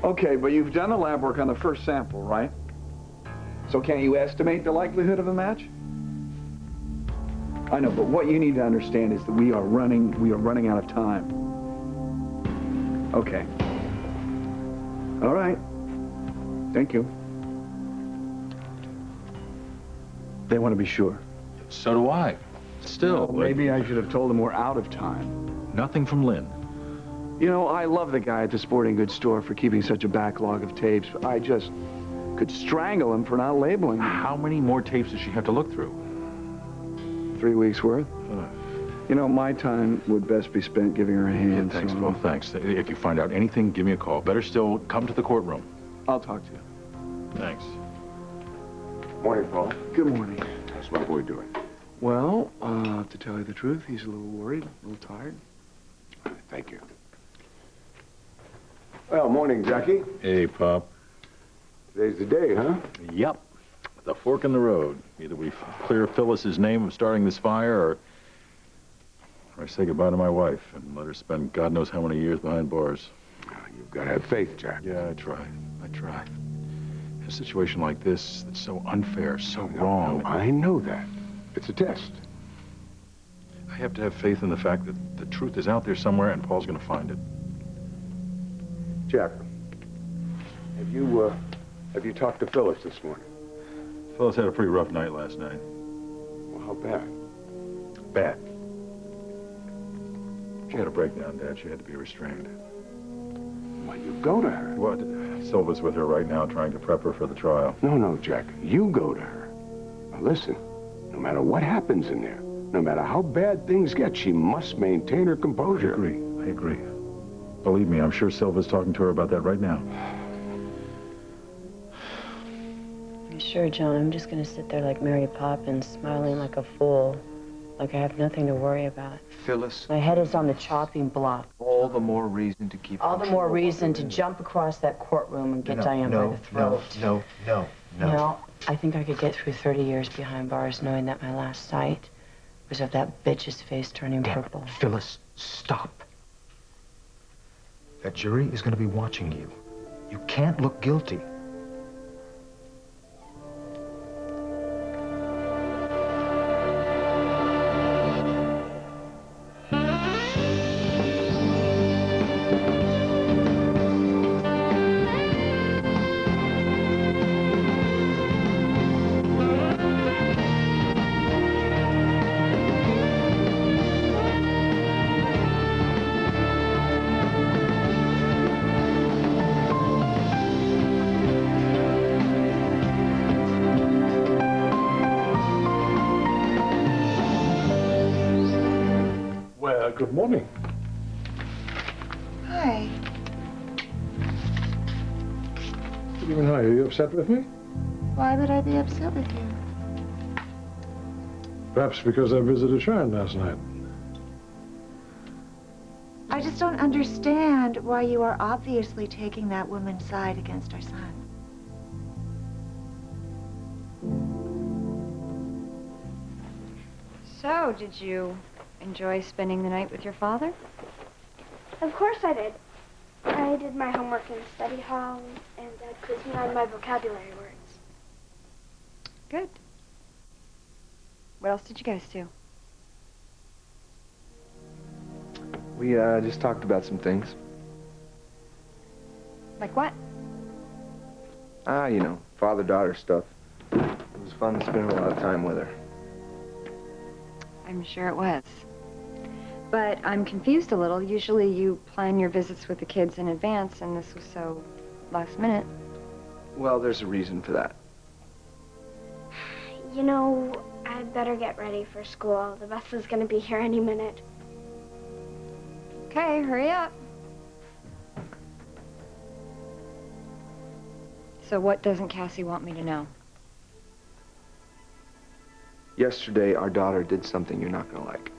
Okay, but you've done the lab work on the first sample, right? So can you estimate the likelihood of a match? I know, but what you need to understand is that we are running out of time. Okay. All right. Thank you. They want to be sure. So do I. Still. Well, maybe I should have told them we're out of time. Nothing from Lynn. You know, I love the guy at the sporting goods store for keeping such a backlog of tapes. I just could strangle him for not labeling them. How many more tapes does she have to look through? 3 weeks worth. You know, my time would best be spent giving her a hand. Yeah, thanks, so... Paul, thanks. If you find out anything, give me a call. Better still, come to the courtroom. I'll talk to you. Thanks. Morning, Paul. Good morning. How's my boy doing? Well, to tell you the truth, he's a little worried, a little tired. Thank you. Well, morning, Jackie. Hey, Pop. Today's the day, huh? Yep. The fork in the road. Either we clear Phyllis's name of starting this fire, or I say goodbye to my wife and let her spend God knows how many years behind bars. You've got to have faith, Jack. Yeah, I try. In a situation like this, that's so unfair, so wrong. No, I know that. It's a test. I have to have faith in the fact that the truth is out there somewhere and Paul's going to find it. Jack, have you talked to Phyllis this morning? Phyllis had a pretty rough night last night. Well, how bad? Bad. She had a breakdown, Dad. She had to be restrained. Well, you go to her. What? Silva's with her right now, trying to prep her for the trial. No, Jack. You go to her. Now, listen. No matter what happens in there, no matter how bad things get, she must maintain her composure. I agree. Believe me, I'm sure Silva's talking to her about that right now. Sure, John. I'm just going to sit there like Mary Poppins, smiling like a fool, like I have nothing to worry about. Phyllis. My head is on the chopping block. All the more reason to keep... All the more reason to jump across that courtroom and get Diane by the throat. No. You know, I think I could get through 30 years behind bars knowing that my last sight was of that bitch's face turning purple. Phyllis, stop. That jury is going to be watching you. You can't look guilty. Good morning. Hi. Good evening. Hi. Are you upset with me? Why would I be upset with you? Perhaps because I visited Sharon last night. I just don't understand why you are obviously taking that woman's side against our son. So, did you enjoy spending the night with your father? Of course I did. I did my homework in the study hall, and Dad quizzed me on my vocabulary words. Good. What else did you guys do? We just talked about some things. Like what? You know, father-daughter stuff. It was fun spending a lot of time with her. I'm sure it was. But I'm confused a little. Usually you plan your visits with the kids in advance, and this was so last minute. Well, there's a reason for that. You know, I'd better get ready for school. The bus is going to be here any minute. Okay, hurry up. So what doesn't Cassie want me to know? Yesterday, our daughter did something you're not going to like.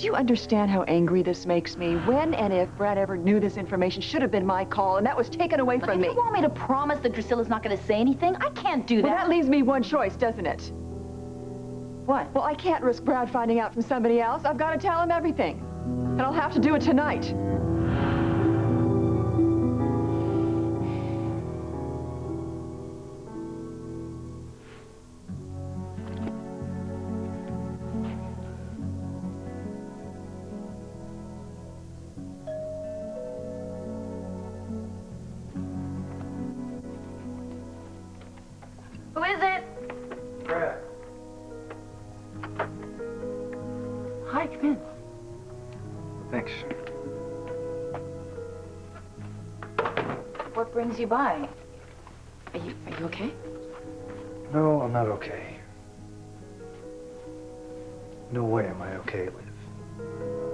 Do you understand how angry this makes me? When and if Brad ever knew this information should have been my call, and that was taken away from me. You want me to promise that Drusilla's not going to say anything? I can't do that. Well, that leaves me one choice, doesn't it? What? Well, I can't risk Brad finding out from somebody else. I've got to tell him everything. And I'll have to do it tonight. Who is it? Brad. Hi, come in. Thanks. What brings you by? Are you okay? No, I'm not okay. No way am I okay, Liv.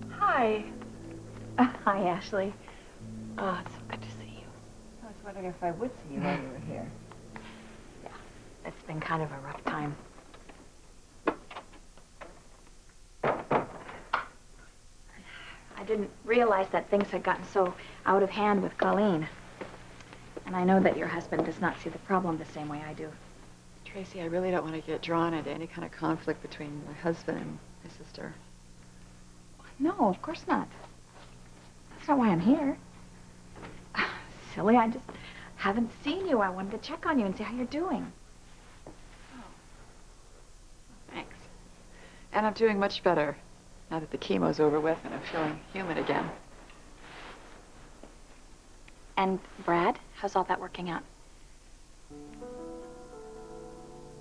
Hi. Hi, Ashley. Oh, it's so good to see you. I was wondering if I would see you while you were here. Yeah, it's been kind of a rough time. I didn't realize that things had gotten so out of hand with Colleen. And I know that your husband does not see the problem the same way I do. Tracy, I really don't want to get drawn into any kind of conflict between my husband and my sister. No, of course not. That's not why I'm here. Silly, I just haven't seen you. I wanted to check on you and see how you're doing. Thanks. And I'm doing much better now that the chemo's over with and I'm feeling human again. And Brad, how's all that working out?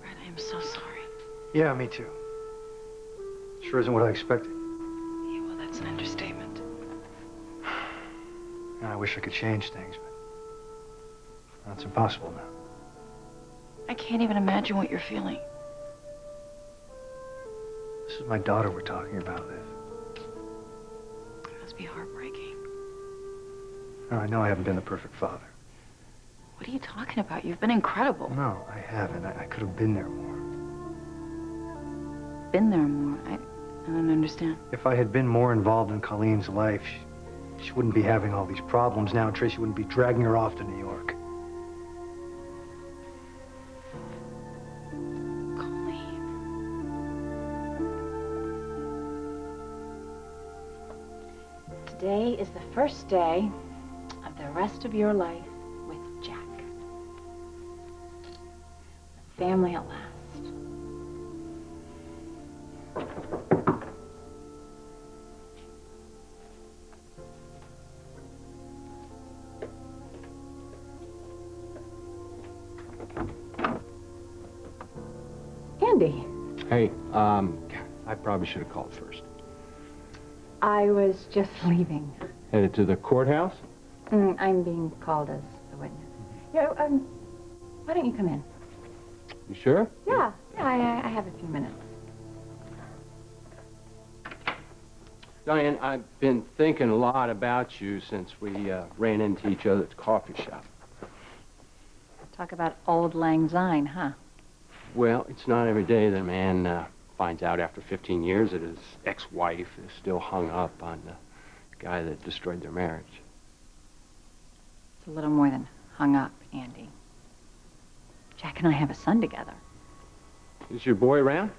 Brad, I am so sorry. Yeah, me too. Sure isn't what I expected. Yeah, well, that's an understatement. I wish I could change things, but that's impossible now. I can't even imagine what you're feeling. This is my daughter we're talking about, Liv. It must be heartbreaking. I know I haven't been the perfect father. What are you talking about? You've been incredible. No, I haven't. I could have been there more. Been there more. I don't understand. If I had been more involved in Colleen's life, she wouldn't be having all these problems now, and Tracy wouldn't be dragging her off to New York. Colleen. Today is the first day of the rest of your life with Jack. A family at last. Andy. Hey, I probably should have called first. I was just leaving. Headed to the courthouse? I'm being called as a witness. Yeah, Why don't you come in? You sure? yeah, I have a few minutes. Diane, I've been thinking a lot about you since we ran into each other at the coffee shop. Talk about old lang syne, huh? Well, it's not every day that a man finds out after 15 years that his ex-wife is still hung up on the guy that destroyed their marriage. It's a little more than hung up, Andy. Jack and I have a son together. Is your boy around?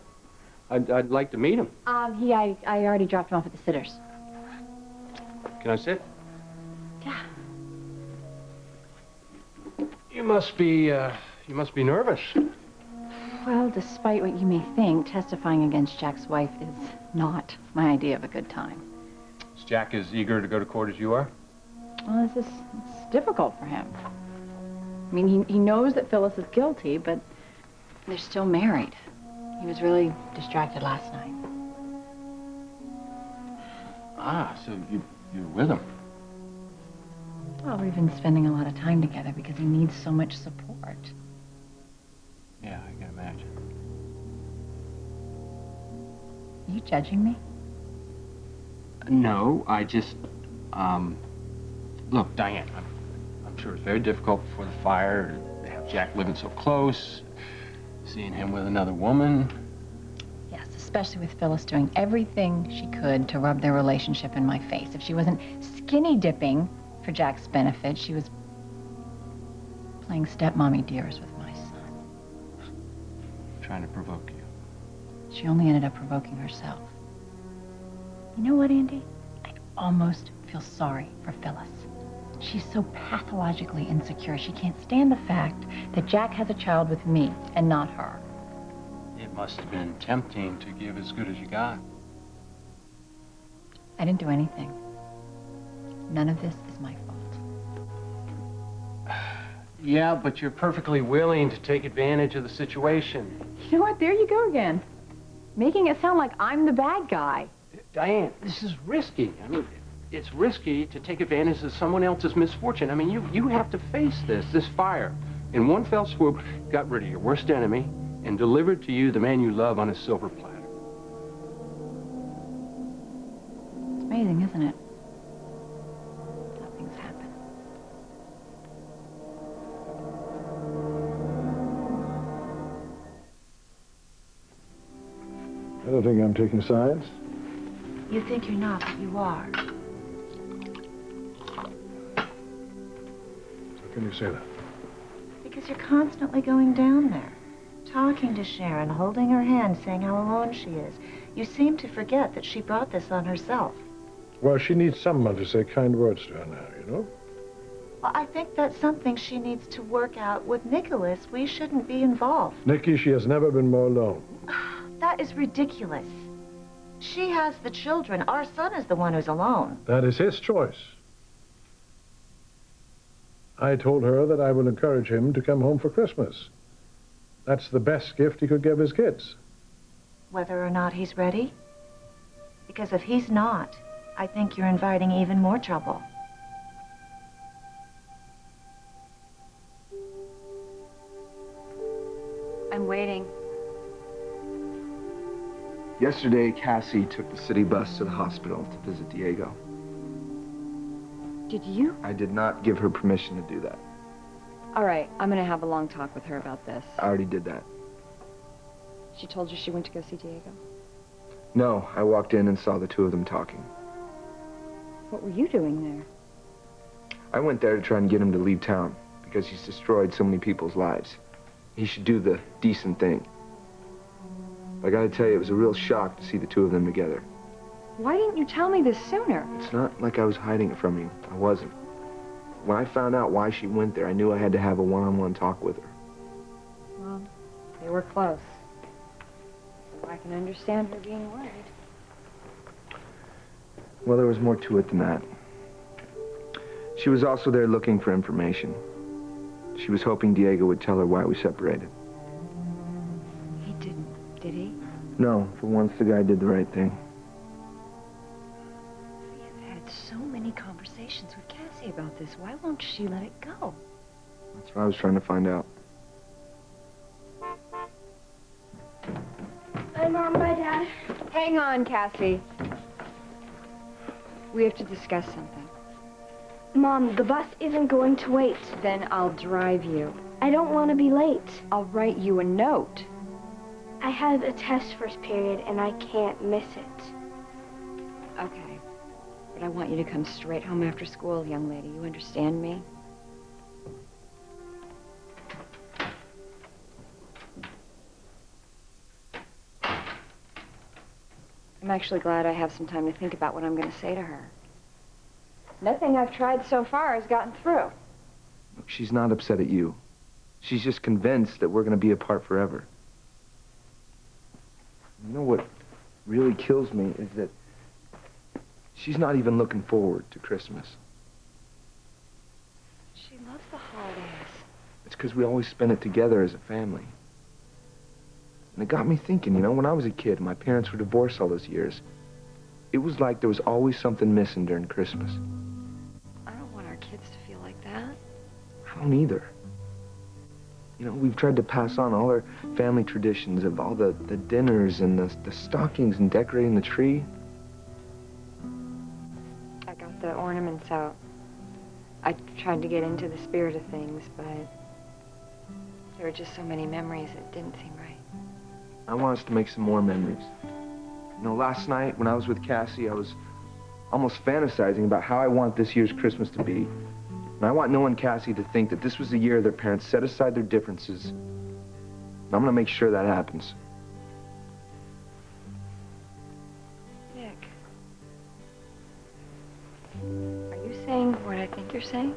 I'd like to meet him. I already dropped him off at the sitters. Can I sit? Yeah. You must be nervous. Well, despite what you may think, testifying against Jack's wife is not my idea of a good time. Is Jack as eager to go to court as you are? Well, it's difficult for him. I mean, he knows that Phyllis is guilty, but They're still married. He was really distracted last night. Ah, so you're with him. Well, we've been spending a lot of time together because he needs so much support. Yeah, I can imagine. Are you judging me? No, I just, look, Diane, I'm sure it's very difficult before the fire to have Jack living so close, seeing him with another woman. Yes, especially with Phyllis doing everything she could to rub their relationship in my face. If she wasn't skinny dipping for Jack's benefit, she was playing stepmommy dearest with my son. Trying to provoke you. She only ended up provoking herself. You know what, Andy? I almost feel sorry for Phyllis. She's so pathologically insecure. She can't stand the fact that Jack has a child with me and not her. It must have been tempting to give as good as you got. I didn't do anything. None of this is my fault. Yeah, but you're perfectly willing to take advantage of the situation. You know what? There you go again. Making it sound like I'm the bad guy. Diane, this is risky. I mean, it's risky to take advantage of someone else's misfortune. I mean, you have to face this fire. In one fell swoop, got rid of your worst enemy and delivered to you the man you love on a silver platter. It's amazing, isn't it? How things happen. I don't think I'm taking sides. You think you're not, but you are. How can you say that? Because you're constantly going down there, talking to Sharon, holding her hand, saying how alone she is. You seem to forget that she brought this on herself. Well, she needs someone to say kind words to her now, you know? Well, I think that's something she needs to work out with Nicholas. We shouldn't be involved. Nikki, she has never been more alone. That is ridiculous. She has the children. Our son is the one who's alone. That is his choice. I told her that I will encourage him to come home for Christmas. That's the best gift he could give his kids. Whether or not he's ready? Because if he's not, I think you're inviting even more trouble. I'm waiting. Yesterday, Cassie took the city bus to the hospital to visit Diego. Did you? I did not give her permission to do that. All right, I'm gonna have a long talk with her about this. I already did that. She told you she went to go see Diego? No, I walked in and saw the two of them talking. What were you doing there? I went there to try and get him to leave town because he's destroyed so many people's lives. He should do the decent thing. But I gotta tell you, it was a real shock to see the two of them together. Why didn't you tell me this sooner? It's not like I was hiding it from you. I wasn't. When I found out why she went there, I knew I had to have a one-on-one talk with her. Well, they were close. So I can understand her being worried. Well, there was more to it than that. She was also there looking for information. She was hoping Diego would tell her why we separated. He didn't, did he? No, for once the guy did the right thing. You've had so many conversations with Cassie about this. Why won't she let it go? That's what I was trying to find out. Bye, Mom. Bye, Dad. Hang on, Cassie. We have to discuss something. Mom, the bus isn't going to wait. Then I'll drive you. I don't want to be late. I'll write you a note. I have a test first period, and I can't miss it. Okay. But I want you to come straight home after school, young lady. You understand me? I'm actually glad I have some time to think about what I'm going to say to her. Nothing I've tried so far has gotten through. Look, she's not upset at you. She's just convinced that we're going to be apart forever. You know what really kills me is that she's not even looking forward to Christmas. She loves the holidays. It's because we always spend it together as a family. And it got me thinking, you know, when I was a kid, my parents were divorced all those years. It was like there was always something missing during Christmas. I don't want our kids to feel like that. I don't either. You know, we've tried to pass on all our family traditions of all the dinners and the stockings and decorating the tree. I got the ornaments out. I tried to get into the spirit of things, but there were just so many memories, it didn't seem right. I want us to make some more memories. You know, last night when I was with Cassie, I was almost fantasizing about how I want this year's Christmas to be. And I want Noah and Cassie to think that this was the year their parents set aside their differences. And I'm gonna make sure that happens. Nick, are you saying what I think you're saying?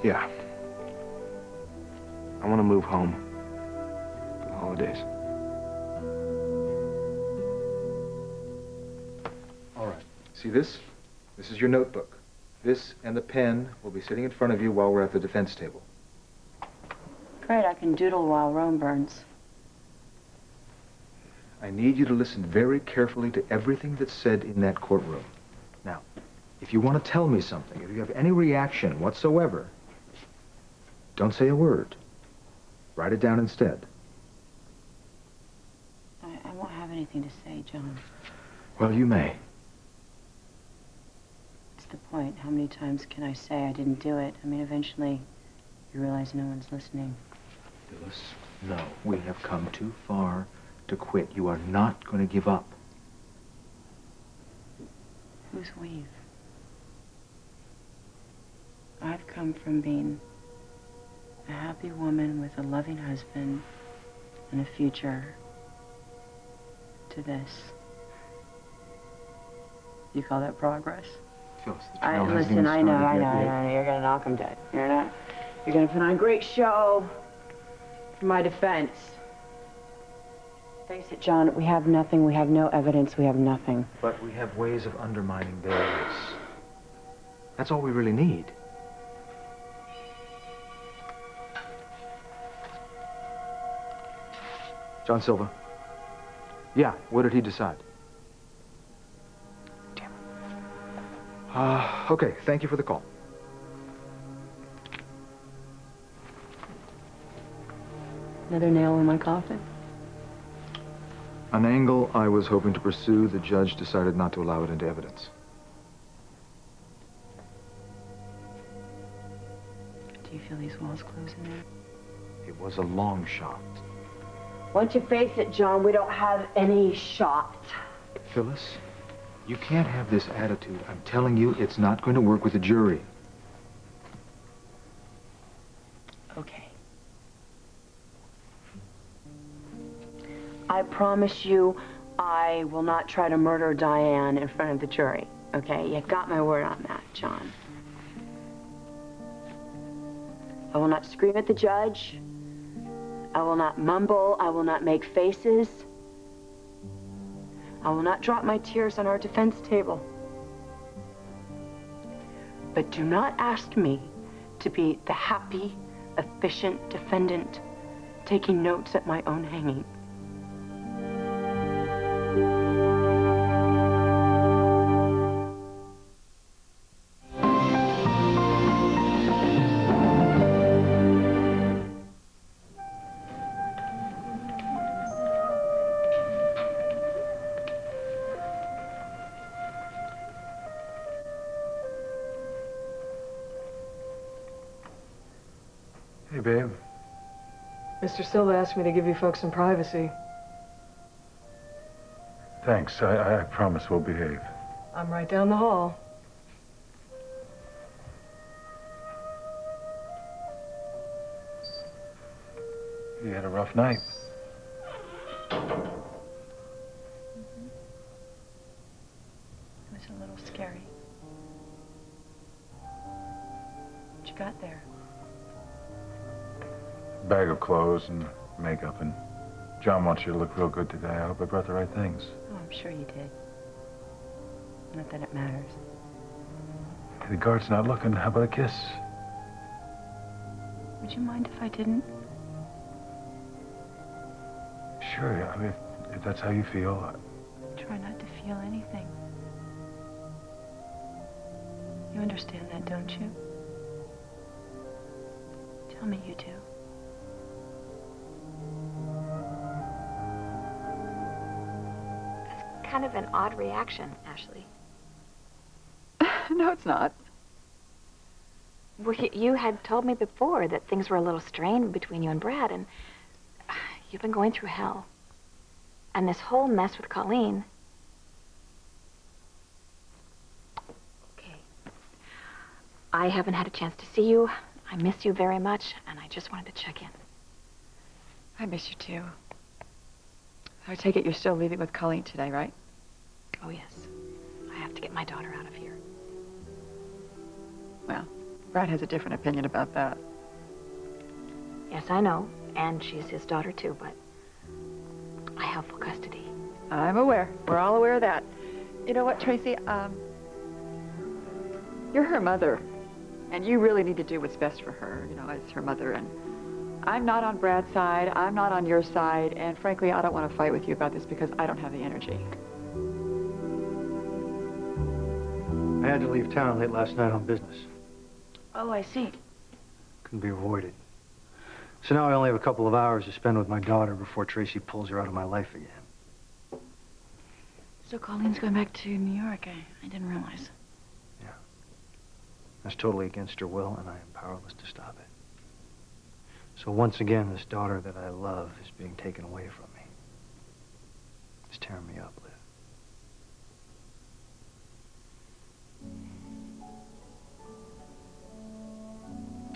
Yeah. I want to move home for the holidays. All right. See this? This is your notebook. This and the pen will be sitting in front of you while we're at the defense table. Great, I can doodle while Rome burns. I need you to listen very carefully to everything that's said in that courtroom. Now, if you want to tell me something, if you have any reaction whatsoever, don't say a word. Write it down instead. I won't have anything to say, John. Well, you may. What's the point? How many times can I say I didn't do it? I mean, eventually, you realize no one's listening. Phyllis, no. We have come too far to quit. You are not going to give up. Who's we? I've come from being a happy woman with a loving husband and a future to this. You call that progress? Phyllis, Listen, I know. You're gonna knock him dead. You're gonna put on a great show for my defense. Face it, John, we have nothing. We have no evidence. We have nothing. But we have ways of undermining theirs. That's all we really need. John Silva. Yeah, what did he decide? Damn it. Okay, thank you for the call. Another nail in my coffin? An angle I was hoping to pursue, the judge decided not to allow it into evidence. Do you feel these walls closing in? It was a long shot. Once you face it, John, we don't have any shot. Phyllis, you can't have this attitude. I'm telling you, it's not going to work with the jury. Okay. I promise you, I will not try to murder Diane in front of the jury. Okay? You got my word on that, John. I will not scream at the judge. I will not mumble. I will not make faces. I will not drop my tears on our defense table. But do not ask me to be the happy, efficient defendant taking notes at my own hanging. Hey, babe. Mr. Silva asked me to give you folks some privacy. Thanks. I promise we'll behave. I'm right down the hall. You had a rough night. It was a little scary. What you got there? Bag of clothes and makeup, and John wants you to look real good today. I hope I brought the right things. Oh, I'm sure you did. Not that it matters. Hey, the guard's not looking. How about a kiss? Would Would you mind if I didn't? Sure, I mean, if that's how you feel. Try not to feel anything. You understand that, don't you? Tell me you do. That's kind of an odd reaction, Ashley. No, it's not. Well, you had told me before that things were a little strained between you and Brad, and you've been going through hell. And this whole mess with Colleen. Okay. I haven't had a chance to see you. I miss you very much, and I just wanted to check in. I miss you too. I take it you're still leaving with Colleen today, right? Oh, yes. I have to get my daughter out of here. Well, Brad has a different opinion about that. Yes, I know. And she's his daughter, too, but I have full custody. I'm aware. We're all aware of that. You know what, Tracy? You're her mother, and you really need to do what's best for her, you know, as her mother. And I'm not on Brad's side. I'm not on your side. And frankly, I don't want to fight with you about this because I don't have the energy. I had to leave town late last night on business. Oh, I see. Couldn't be avoided. So now I only have a couple of hours to spend with my daughter before Tracy pulls her out of my life again. So Colleen's going back to New York. I didn't realize. Yeah. That's totally against her will, and I am powerless to stop it. So once again, this daughter that I love is being taken away from me. It's tearing me up, Liv.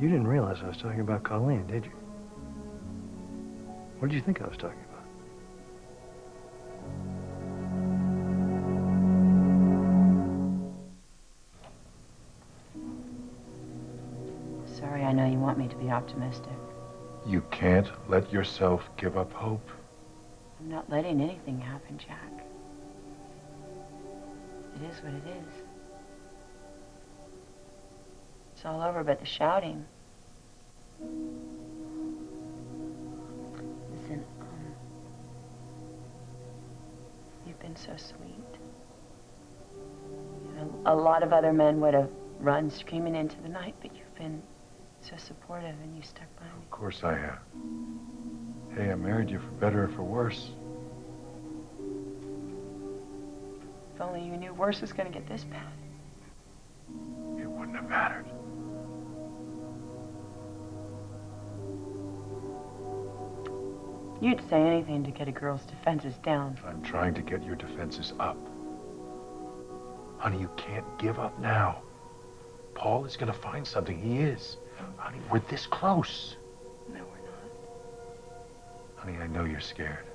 You didn't realize I was talking about Colleen, did you? What did you think I was talking about? Sorry, I know you want me to be optimistic. You can't let yourself give up hope. I'm not letting anything happen, Jack. It is what it is. It's all over but the shouting. Listen, you've been so sweet. You know, a lot of other men would have run screaming into the night, but you've been so supportive and you stuck by me. Of course I have. Hey, I married you for better or for worse. If only you knew worse was going to get this bad. It wouldn't have mattered. You'd say anything to get a girl's defenses down. I'm trying to get your defenses up. Honey, you can't give up now. Paul is going to find something. He is. Honey, we're this close. No, we're not. Honey, I know you're scared.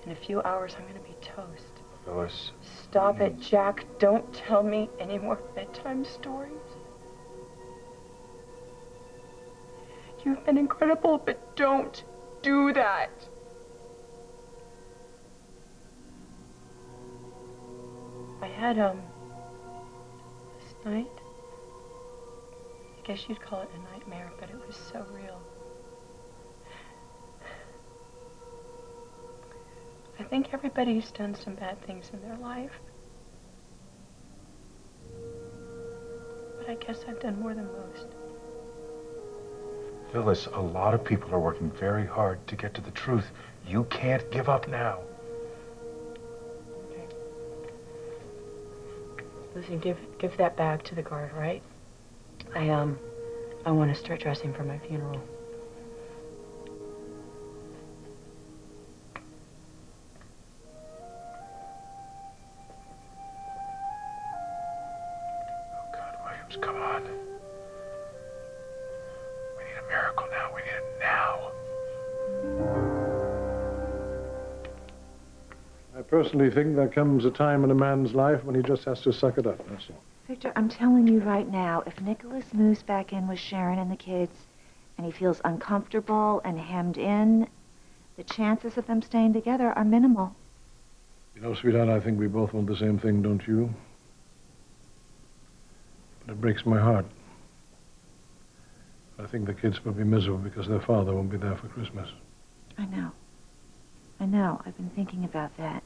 In a few hours, I'm going to be toast. Phyllis. Stop it, Jack. Don't tell me any more bedtime stories. You've been incredible, but don't do that. I had, this night, I guess you'd call it a nightmare, but it was so real. I think everybody's done some bad things in their life. But I guess I've done more than most. Phyllis, a lot of people are working very hard to get to the truth. You can't give up now. Listen, give that bag to the guard, right? I want to start dressing for my funeral. Oh, God, Williams, come on. We need a miracle now. We need it now. I personally think there comes a time in a man's life when he just has to suck it up, that's all. Victor, I'm telling you right now, if Nicholas moves back in with Sharon and the kids, and he feels uncomfortable and hemmed in, the chances of them staying together are minimal. You know, sweetheart, I think we both want the same thing, don't you? But it breaks my heart. I think the kids will be miserable because their father won't be there for Christmas. I know. I know. I've been thinking about that.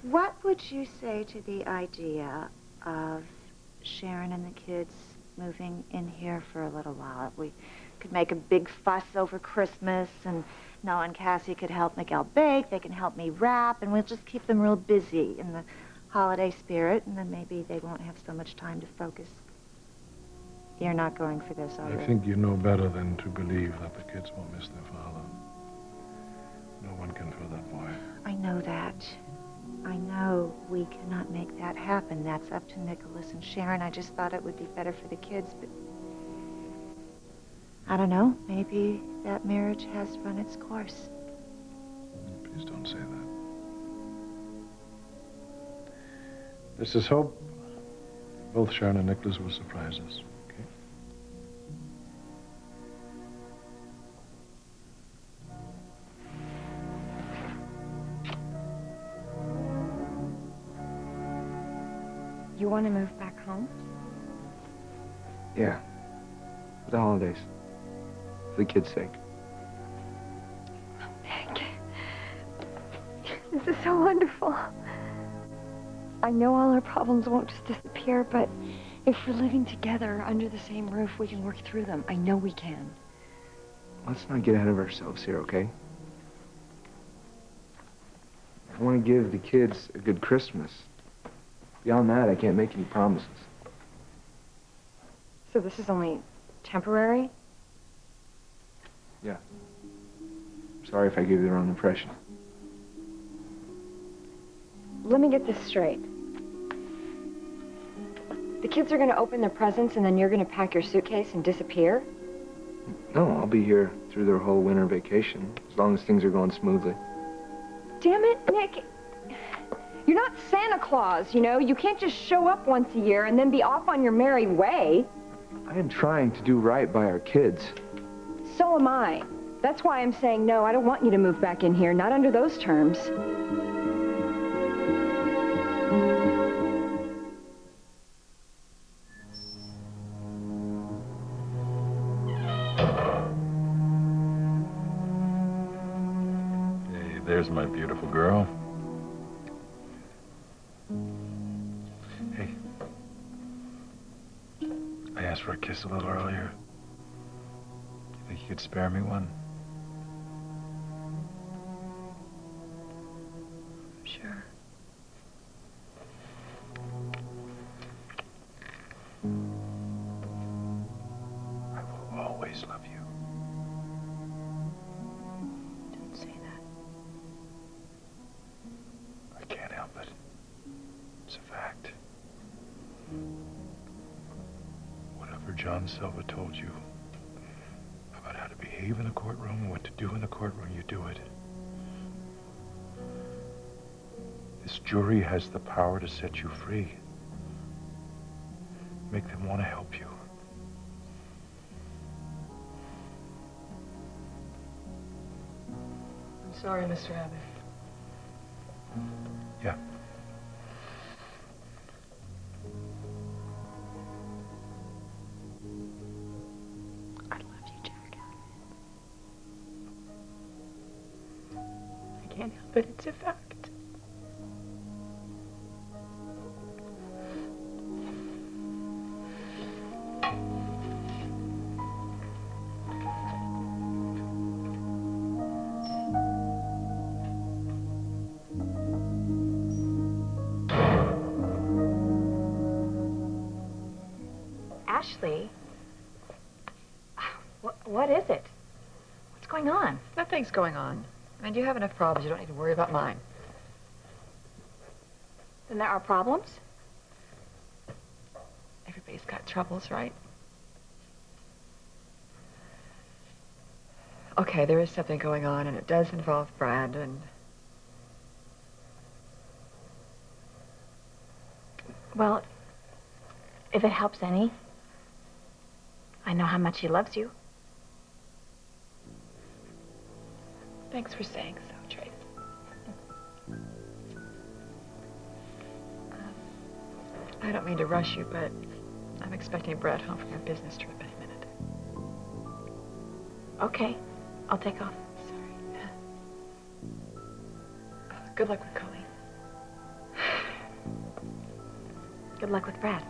What would you say to the idea of Sharon and the kids moving in here for a little while? We could make a big fuss over Christmas, and Noah and Cassie could help Miguel bake. They can help me wrap, and we'll just keep them real busy in the holiday spirit, and then maybe they won't have so much time to focus. You're not going for this, are you? I think you know better than to believe that the kids will miss their father. No one can fill that void. I know that. I know we cannot make that happen. That's up to Nicholas and Sharon. I just thought it would be better for the kids, but I don't know. Maybe that marriage has run its course. Please don't say that. Mrs. Hope, both Sharon and Nicholas will surprise us. You want to move back home? Yeah. For the holidays. For the kids' sake. Nick. This is so wonderful. I know all our problems won't just disappear, but if we're living together under the same roof, we can work through them. I know we can. Let's not get ahead of ourselves here, okay? I want to give the kids a good Christmas. Beyond that, I can't make any promises. So this is only temporary? Yeah. Sorry if I gave you the wrong impression. Let me get this straight. The kids are going to open their presents and then you're going to pack your suitcase and disappear? No, I'll be here through their whole winter vacation, as long as things are going smoothly. Damn it, Nick. You're not Santa Claus, you know? You can't just show up once a year and then be off on your merry way. I am trying to do right by our kids. So am I. That's why I'm saying no, I don't want you to move back in here, not under those terms. Hey, there's my beautiful girl. I asked for a kiss a little earlier. You think you could spare me one? Sure. I will always love you. Don't say that. I can't help it. It's a fact. Whatever John Silver told you about how to behave in the courtroom and what to do in the courtroom, you do it. This jury has the power to set you free. Make them want to help you. I'm sorry, Mr. Abbott. Yeah. I love you, Jack. I can't help it. It's a fact. Ashley, what is it? What's going on? Nothing's going on. I mean, you have enough problems. You don't need to worry about mine. Then there are problems? Everybody's got troubles, right? Okay, there is something going on, and it does involve Brad, and... Well, if it helps any, I know how much he loves you. Thanks for saying so, Trace. I don't mean to rush you, but I'm expecting Brad home from a business trip any minute. Okay, I'll take off. Sorry. Good luck with Colleen. Good luck with Brad.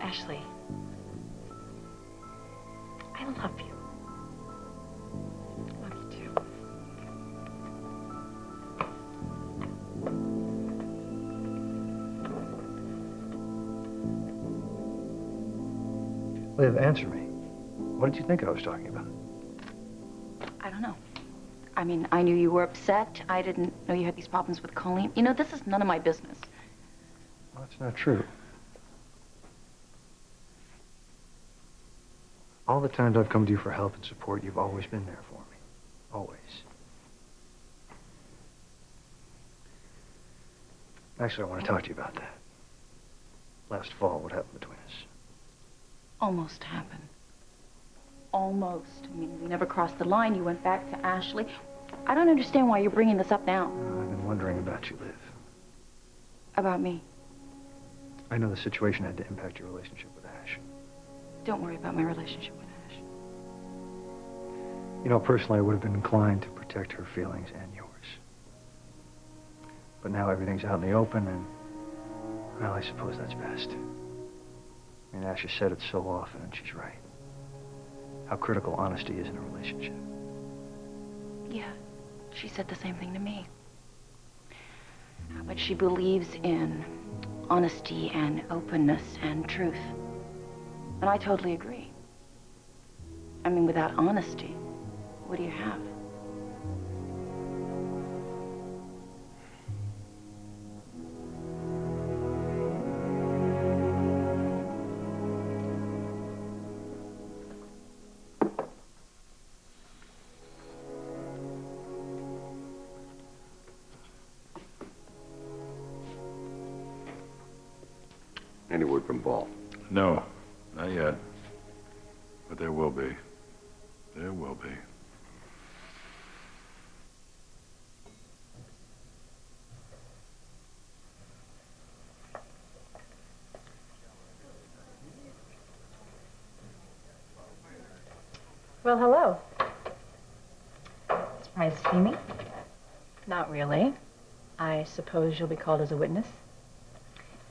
Ashley, I love you. Love you too. Liv, answer me. What did you think I was talking about? I don't know. I mean, I knew you were upset. I didn't know you had these problems with Colleen. You know, this is none of my business. Well, that's not true. All the times I've come to you for help and support, you've always been there for me. Always. Actually, I want to talk to you about that. Last fall, what happened between us? Almost happened. Almost. I mean, we never crossed the line. You went back to Ashley. I don't understand why you're bringing this up now. I've been wondering about you, Liv. About me. I know the situation had to impact your relationship with Ash. Don't worry about my relationship with Ash. You know, personally, I would have been inclined to protect her feelings and yours. But now everything's out in the open, and, well, I suppose that's best. I mean, Ash has said it so often, and she's right. How critical honesty is in a relationship. Yeah, she said the same thing to me. How much she believes in honesty and openness and truth. And I totally agree. I mean, without honesty, what do you have? Any word from Paul? No, not yet. But there will be. There will be. Well, hello. Surprised to see me? Not really. I suppose you'll be called as a witness?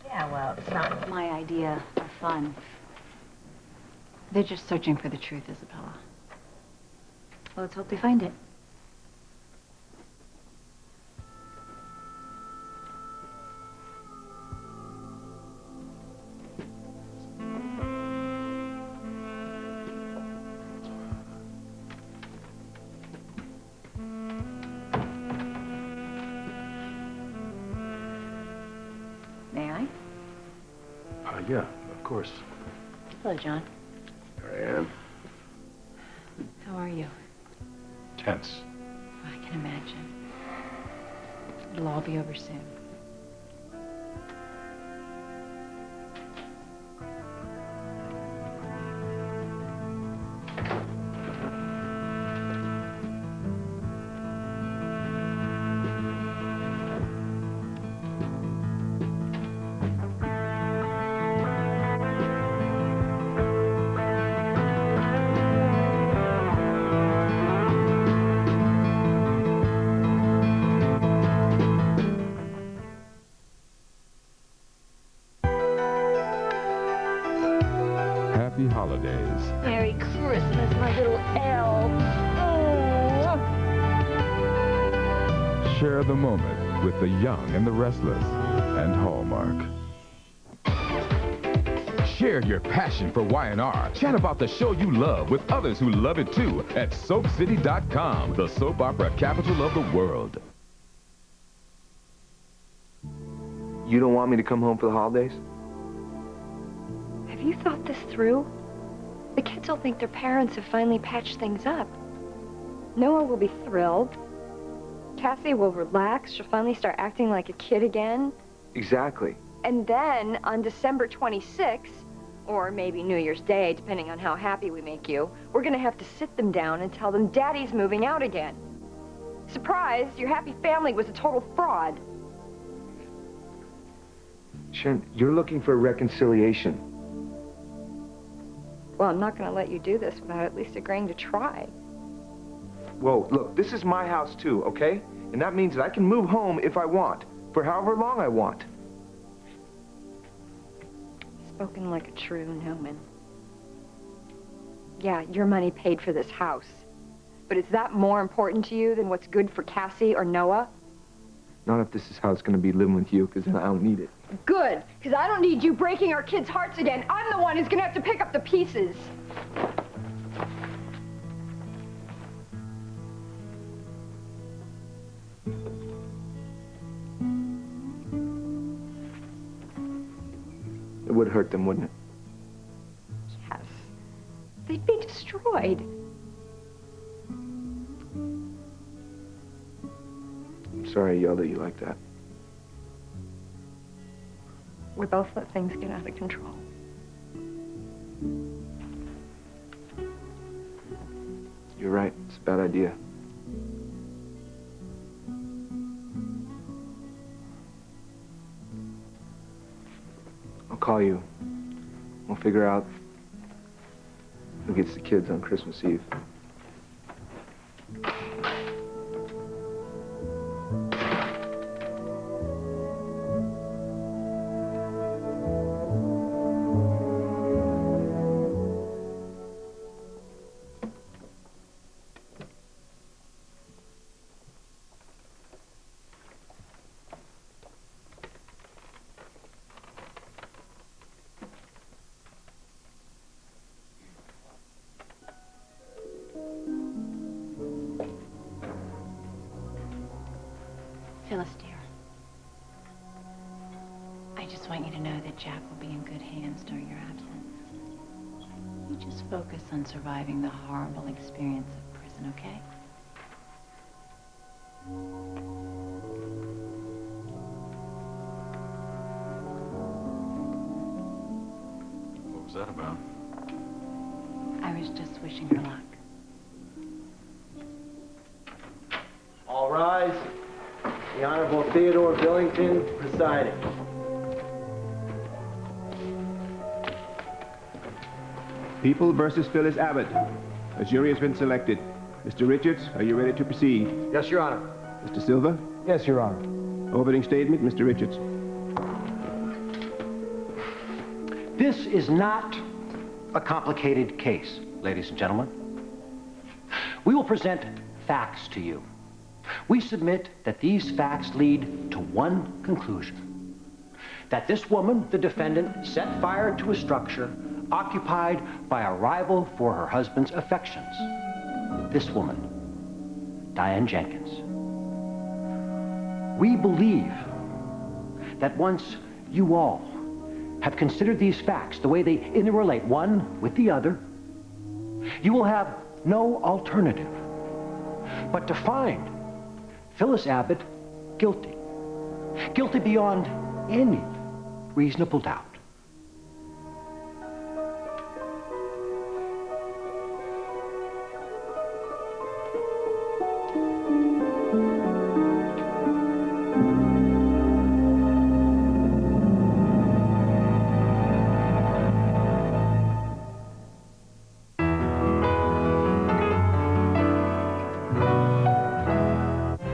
Yeah, well, it's not my idea of fun. They're just searching for the truth, Isabella. Well, let's hope they find it. May I? Yeah, of course. Hello, John. There I am. How are you? Tense. I can imagine. It'll all be over soon. Happy holidays. Merry Christmas, my little elf. Oh. Share the moment with the young and the restless and Hallmark. Share your passion for Y&R. Chat about the show you love with others who love it too at SoapCity.com, the soap opera capital of the world. You don't want me to come home for the holidays? Have you thought this through? The kids will think their parents have finally patched things up. Noah will be thrilled. Cassie will relax. She'll finally start acting like a kid again. Exactly. And then on December 26th, or maybe New Year's Day, depending on how happy we make you, we're gonna have to sit them down and tell them Daddy's moving out again. Surprise, your happy family was a total fraud. Sharon, you're looking for reconciliation. Well, I'm not going to let you do this without at least agreeing to try. Whoa, look, this is my house too, okay? And that means that I can move home if I want, for however long I want. Spoken like a true Newman. Yeah, your money paid for this house. But is that more important to you than what's good for Cassie or Noah? Not if this is how it's gonna be living with you, because then I don't need it. Good, because I don't need you breaking our kids' hearts again. I'm the one who's going to have to pick up the pieces. It would hurt them, wouldn't it? Yes. They'd be destroyed. I'm sorry I yelled at you like that. We both let things get out of control. You're right. It's a bad idea. I'll call you. We'll figure out who gets the kids on Christmas Eve. Phyllis, dear, I just want you to know that Jack will be in good hands during your absence. You just focus on surviving the horrible experience of prison, okay? What was that about? I was just wishing her luck. All rise. The Honorable Theodore Billington presiding. People versus Phyllis Abbott. A jury has been selected. Mr. Richards, are you ready to proceed? Yes, Your Honor. Mr. Silva? Yes, Your Honor. Opening statement, Mr. Richards. This is not a complicated case, ladies and gentlemen. We will present facts to you. We submit that these facts lead to one conclusion. That this woman, the defendant, set fire to a structure occupied by a rival for her husband's affections. This woman, Diane Jenkins. We believe that once you all have considered these facts the way they interrelate one with the other, you will have no alternative but to find Phyllis Abbott guilty. Guilty beyond any reasonable doubt.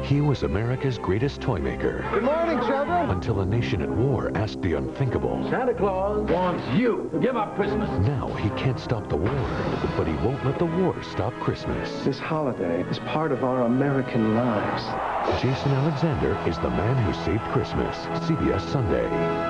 He was America's greatest toy maker. Good morning, children. Until a nation at war asked the unthinkable. Santa Claus wants you to give up Christmas. Now he can't stop the war, but he won't let the war stop Christmas. This holiday is part of our American lives. Jason Alexander is the man who saved Christmas. CBS Sunday.